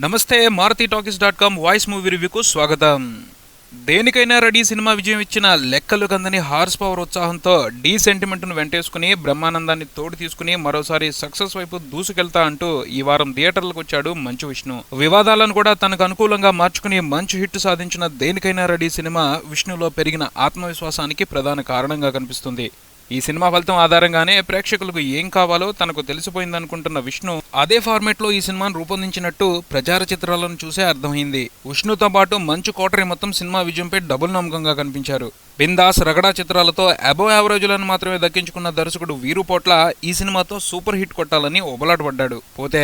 నమస్తే Maruti టాకీస్.com voice movie రివ్యూకు స్వాగతం. దేనికైనా రెడీ సినిమా విజయం ఇచ్చిన లెక్కలు కందని హార్స్ పవర్ ఉత్సాహంతో డీ సెంటిమెంట్ను వెంటేసుకుని బ్రహ్మానందాన్ని తోడు తీసుకుని మరోసారి సక్సెస్ వైపు దూసుకెళ్తా అంటూ ఈ వారం థియేటర్లకు వచ్చాడు మంచు విష్ణు. వివాదాలను కూడా తనకు అనుకూలంగా మార్చుకుని మంచి హిట్ సాధించిన దేనికైనా రెడీ సినిమా విష్ణులో పెరిగిన ఆత్మవిశ్వాసానికి ప్రధాన కారణంగా కనిపిస్తుంది. ఈ సినిమా ఫలితం ఆధారంగానే ప్రేక్షకులకు ఏం కావాలో తనకు తెలిసిపోయిందనుకుంటున్న విష్ణు అదే ఫార్మేట్ లో ఈ సినిమాను రూపొందించినట్టు ప్రచార చిత్రాలను చూసే అర్థమైంది. విష్ణుతో పాటు మంచు కోటరి మొత్తం సినిమా విజయంపై డబుల్ నమ్మకంగా కనిపించారు. బిందాస్, రగడా చిత్రాలతో అబోవ్ యావరేజ్లను మాత్రమే దక్కించుకున్న దర్శకుడు వీరు పోట్ల ఈ సినిమాతో సూపర్ హిట్ కొట్టాలని ఒబలాటపడ్డాడు. పోతే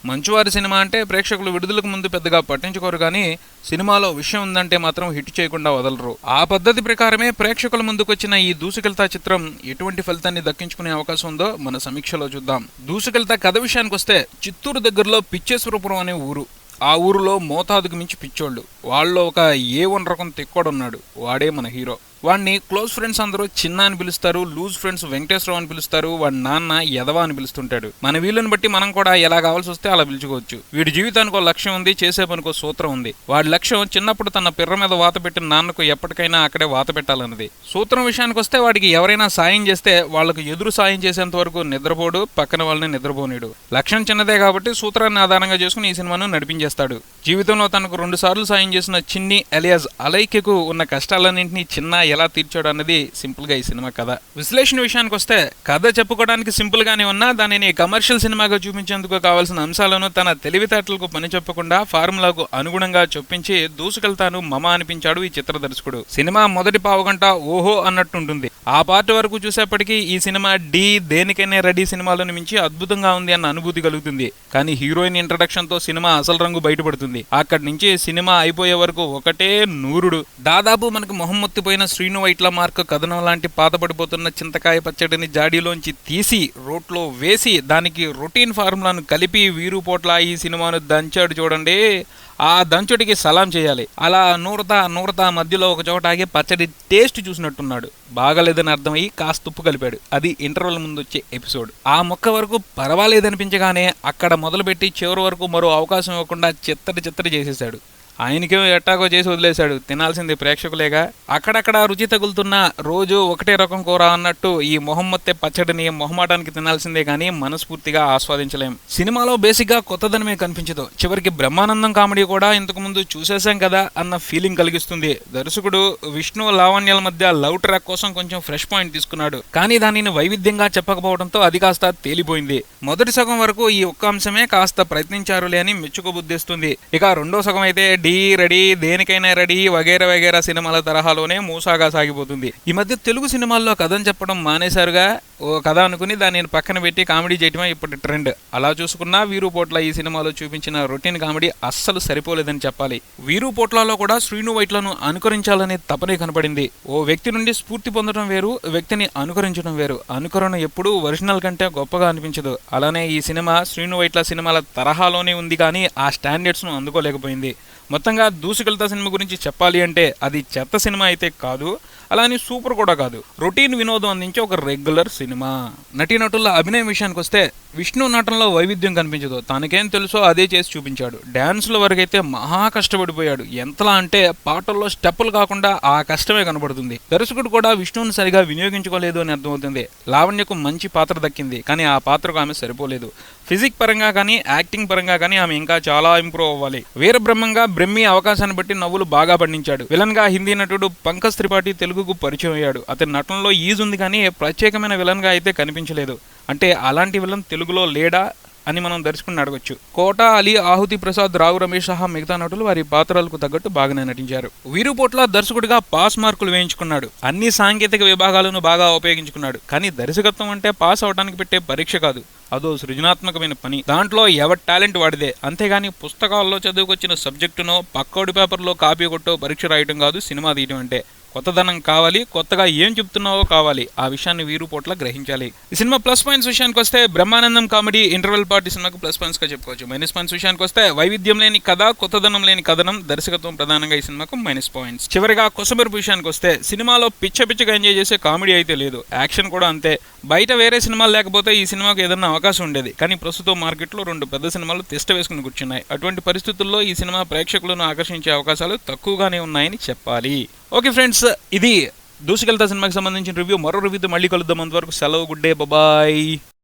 మంచువారి సినిమా అంటే ప్రేక్షకులు విడుదలకు ముందు పెద్దగా పట్టించుకోరు కానీ సినిమాలో విషయం ఉందంటే మాత్రం హిట్ చేయకుండా వదలరు. ఆ పద్ధతి ప్రకారమే ప్రేక్షకుల ముందుకొచ్చిన ఈ దూసుకెళ్తా చిత్రం ఎటువంటి ఫలితాన్ని దక్కించుకునే అవకాశం ఉందో మన సమీక్షలో చూద్దాం. దూసుకెళ్తా కథ విషయానికి వస్తే, చిత్తూరు దగ్గరలో పిచ్చేశ్వరపురం అనే ఊరు. ఆ ఊరిలో మోతాదుకు మించి పిచ్చోళ్ళు. వాళ్ళలో ఒక A1 రకం తిక్కోడున్నాడు. వాడే మన హీరో. వాడిని క్లోజ్ ఫ్రెండ్స్ అందరూ చిన్న అని పిలుస్తారు, లూజ్ ఫ్రెండ్స్ వెంకటేశ్వరరావు అని పిలుస్తారు, వాడి నాన్న యదవ అని పిలుస్తుంటాడు. మన వీళ్ళని బట్టి మనం కూడా ఎలా కావాల్సి వస్తే అలా పిలుచుకోవచ్చు. వీడి జీవితానికి ఒక లక్ష్యం ఉంది, చేసే పనికి ఒక సూత్రం ఉంది. వాడి లక్ష్యం చిన్నప్పుడు తన పిర్ర మీద వాత పెట్టిన నాన్నకు ఎప్పటికైనా అక్కడే వాత పెట్టాలన్నది. సూత్రం విషయానికి వస్తే, వాడికి ఎవరైనా సాయం చేస్తే వాళ్లకు ఎదురు సాయం చేసేంత వరకు నిద్రపోడు, పక్కన వాళ్ళని నిద్రపోనీడు. లక్ష్యం చిన్నదే కాబట్టి సూత్రాన్ని ఆధారంగా చేసుకుని ఈ సినిమాను నడిపించేస్తాడు. జీవితంలో తనకు 2 సార్లు సాయం చేసిన చిన్ని అలియాజ్ అలైకెకు ఉన్న కష్టాలన్నింటినీ చిన్న ఎలా తీర్చాడు అన్నది సింపుల్ గా ఈ సినిమా కథ. విశ్లేషణ విషయానికి వస్తే, కథ చెప్పుకోవడానికి సింపుల్ గానే ఉన్నా దానిని కమర్షియల్ సినిమాగా చూపించేందుకు కావాల్సిన అంశాలను తన తెలివితేటలకు పని చెప్పకుండా ఫార్ములాకు అనుగుణంగా చొప్పించి దూసుకెళ్తాను మమ అనిపించాడు ఈ చిత్ర దర్శకుడు. సినిమా మొదటి పావుగంట ఓహో అన్నట్టుంటుంది. ఆ పార్ట్ వరకు చూసేప్పటికీ ఈ సినిమా డి దేనికైనా రెడీ సినిమాలను మించి అద్భుతంగా ఉంది అన్న అనుభూతి కలుగుతుంది. కానీ హీరోయిన్ ఇంట్రడక్షన్ తో సినిమా అసలు రంగు బయటపడుతుంది. అక్కడి నుంచి సినిమా అయిపోయే వరకు ఒకటే నూరుడు. దాదాపు మనకు మొహమ్మొత్తిపోయిన శ్రీను వైట్ల మార్క్ కథనం లాంటి పాతపడిపోతున్న చింతకాయ పచ్చడిని జాడీలోంచి తీసి రోట్లో వేసి దానికి రొటీన్ ఫార్ములాను కలిపి వీరు పోట్ల ఈ సినిమాను దంచాడు చూడండి. ఆ దంచుడికి సలాం చేయాలి. అలా నూరతా మధ్యలో ఒక చోట ఆగి పచ్చడి టేస్ట్ చూసినట్టున్నాడు. బాగలేదని అర్థమయ్యి కాస్త ఉప్పు కలిపాడు. అది ఇంటర్వెల్ ముందు వచ్చే ఎపిసోడ్. ఆ మొక్క వరకు పర్వాలేదనిపించగానే అక్కడ మొదలుపెట్టి చివరి వరకు మరో అవకాశం ఇవ్వకుండా చిత్తడి చేసేశాడు. ఆయనకేమో ఎట్టాగో చేసి వదిలేశాడు. తినాల్సింది ప్రేక్షకులేగా. అక్కడక్కడ రుచి తగులుతున్న రోజు ఒకటే రకం కూర అన్నట్టు ఈ మొహమ్మొత్తే పచ్చడిని మొహమాటానికి తినాల్సిందే కానీ మనస్ఫూర్తిగా ఆస్వాదించలేం. సినిమాలో బేసిక్ గా కొత్తదనమే కనిపించదు. చివరికి బ్రహ్మానందం కామెడీ కూడా ఇంతకు ముందు చూసేశాం కదా అన్న ఫీలింగ్ కలిగిస్తుంది. దర్శకుడు విష్ణు లావణ్యాల మధ్య లవ్ ట్రాక్ కోసం కొంచెం ఫ్రెష్ పాయింట్ తీసుకున్నాడు. కానీ దానిని వైవిధ్యంగా చెప్పకపోవడంతో అది కాస్త తేలిపోయింది. మొదటి సగం వరకు ఈ ఒక్క అంశమే కాస్త ప్రయత్నించారులే అని మెచ్చుకోబుద్ధిస్తుంది. ఇక రెండో సగం అయితే డీ రెడీ దేనికైనా రెడీ వగేరా సినిమాల తరహాలోనే మూసాగా సాగిపోతుంది. ఈ మధ్య తెలుగు సినిమాల్లో కథను చెప్పడం మానేశారుగా. ఓ కథ అనుకుని దానిని పక్కన పెట్టి కామెడీ చేయటమే ఇప్పటి ట్రెండ్. అలా చూసుకున్నా వీరు పోట్ల ఈ సినిమాలో చూపించిన రొటీన్ కామెడీ అస్సలు సరిపోలేదని చెప్పాలి. వీరు పోట్లలో కూడా శ్రీను వైట్లను అనుకరించాలనే తపనే కనపడింది. ఓ వ్యక్తి నుండి స్ఫూర్తి పొందడం వేరు, వ్యక్తిని అనుకరించడం వేరు. అనుకరణ ఎప్పుడూ ఒరిజినల్ కంటే గొప్పగా అనిపించదు. అలానే ఈ సినిమా శ్రీను వైట్ల సినిమాల తరహాలోనే ఉంది కానీ ఆ స్టాండర్డ్స్ ను అందుకోలేకపోయింది. మొత్తంగా దూసుకెళ్తా సినిమా గురించి చెప్పాలి అంటే అది చెత్త సినిమా అయితే కాదు, అలానే సూపర్ కూడా కాదు. రొటీన్ వినోదం అందించే ఒక రెగ్యులర్ సినిమా. నటీనటుల అభినయం విషయానికి వస్తే, విష్ణు నటనలో వైవిధ్యం కనిపించదు. తనకేం తెలుసో అదే చేసి చూపించాడు. డ్యాన్స్ల వరకైతే మహా కష్టపడిపోయాడు. ఎంతలా అంటే పాటల్లో స్టెప్పులు కాకుండా ఆ కష్టమే కనబడుతుంది. దర్శకుడు కూడా విష్ణువుని సరిగా వినియోగించుకోలేదు అని అర్థమవుతుంది. లావణ్యకు మంచి పాత్ర దక్కింది కానీ ఆ పాత్రకు ఆమె సరిపోలేదు. ఫిజిక్ పరంగా కానీ యాక్టింగ్ పరంగా కానీ ఆమె ఇంకా చాలా ఇంప్రూవ్ అవ్వాలి. వీరబ్రహ్మంగా బ్రహ్మి అవకాశాన్ని బట్టి నవ్వులు బాగా పండించాడు. విలన్ గా హిందీ నటుడు పంకజ్ త్రిపాఠి తెలుగుకు పరిచయం అయ్యాడు. అతని నటనలో ఈజ్ ఉంది కానీ ప్రత్యేకమైన విలన్ గా అయితే కనిపించలేదు. అంటే అలాంటి విలన్ తెలుగులో లేడా అని మనం దర్శకుడిని అడగొచ్చు. కోట అలీ, ఆహుతి ప్రసాద్, రావు రమేష్ సహా మిగతా నటులు వారి పాత్రలకు తగ్గట్టు బాగానే నటించారు. వీరుపోట్ల దర్శకుడిగా పాస్ మార్కులు వేయించుకున్నాడు. అన్ని సాంకేతిక విభాగాలను బాగా ఉపయోగించుకున్నాడు. కానీ దర్శకత్వం అంటే పాస్ అవడానికి పెట్టే పరీక్ష కాదు, అదో సృజనాత్మకమైన పని. దాంట్లో ఎవరి టాలెంట్ వాడిదే. అంతేగాని పుస్తకాల్లో చదువుకొచ్చిన సబ్జెక్టునో పక్కోడి పేపర్లో కాపీ కొట్టో పరీక్ష రాయటం కాదు సినిమా తీయటం అంటే. కొత్తదనం కావాలి, కొత్తగా ఏం చెప్తున్నావో కావాలి. ఆ విషయాన్ని వీరు పోట్ల గ్రహించాలి. ఈ సినిమా ప్లస్ పాయింట్స్ విషయానికి వస్తే బ్రహ్మానందం కామెడీ ఇంటర్వెల్ పార్టీ సినిమాకు ప్లస్ పాయింట్స్ గా చెప్పుకోవచ్చు. మైనస్ పాయింట్స్ విషయానికి వస్తే వైవిధ్యం లేని కథ, కొత్తదనం లేని కథనం, దర్శకత్వం ప్రధానంగా ఈ సినిమాకు మైనస్ పాయింట్స్. చివరిగా కొసమెరుపు విషయానికి వస్తే సినిమాలో పిచ్చగా ఎంజాయ్ చేసే కామెడీ అయితే లేదు, యాక్షన్ కూడా అంతే. బయట వేరే సినిమాలు లేకపోతే ఈ సినిమాకు ఏదన్నా అవకాశం ఉండేది, కానీ ప్రస్తుతం మార్కెట్లో 2 పెద్ద సినిమాలు తిష్ట వేసుకుని కూర్చున్నాయి. అటువంటి పరిస్థితుల్లో ఈ సినిమా ప్రేక్షకులను ఆకర్షించే అవకాశాలు తక్కువగానే ఉన్నాయని చెప్పాలి. ఓకే ఫ్రెండ్స్, ఇది దూసుకెళ్తా సినిమాకి సంబంధించిన రివ్యూ. మరో రివ్యూతో మళ్ళీ కలుద్దాం. అంతవరకు సెలవు, గుడ్ డే, బాయ్.